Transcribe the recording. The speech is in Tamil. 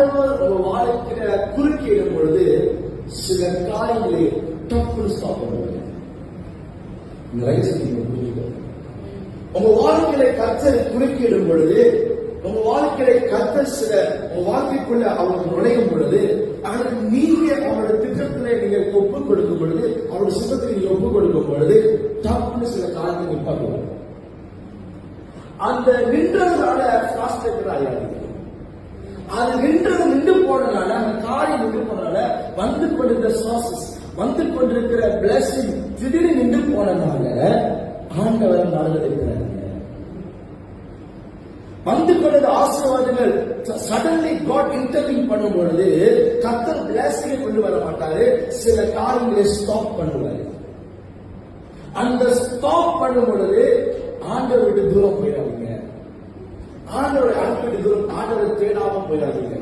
உங்க வாழ்க்கையில குறுக்கிடும் பொழுது சில காரியங்களை டப்புன்னு ஸ்டாப் பண்ணுவாங்க. உங்க வாழ்க்கையில கர்த்தர் குறுக்கிடும் பொழுது, உங்க வாழ்க்கையில கர்த்தர் சில உங்க வாழ்க்கைக்குள்ள அவங்க நுழையும் பொழுது, அவனுக்கு நீங்க அவனோட திட்டத்திலே நீங்க ஒப்பு கொடுக்கும் பொழுது, அவருடைய சுத்தத்தை நீங்க ஒப்பு கொடுக்கும் பொழுது டப்புன்னு சில காரியங்கள் நிப்பாட்டுவாங்க. அந்த நின்றதுனால பிராஸ்டேட்டர் ஆகியாங்க. அது நின்று போனதுனால, அந்த காரியம் நின்று போனதுனால வந்து கொண்டிருக்கிற சோர்சஸ், வந்து கொண்டிருக்கிற பிளஸிங் திடீர்னு நின்று போனதுனால ஆண்டவர் நடந்திருக்கிறாங்க. வந்து கொண்ட ஆசீர்வாதங்கள் சடன்லி காட் இன்டர்வியூ பண்ணும் பொழுது கர்த்தர் பிளஸிங்கை கொண்டு வர மாட்டாரு, சில காரியங்களை ஸ்டாப் பண்ணுவாரு. அந்த ஸ்டாப் பண்ணும் பொழுது ஆண்டவர் விட்டு தூரம் போயிடாதீங்க. ஆண்டவரை அனுப்பிட்டு தூரம், ஆண்டவரை தேடாம போயிடாதீங்க.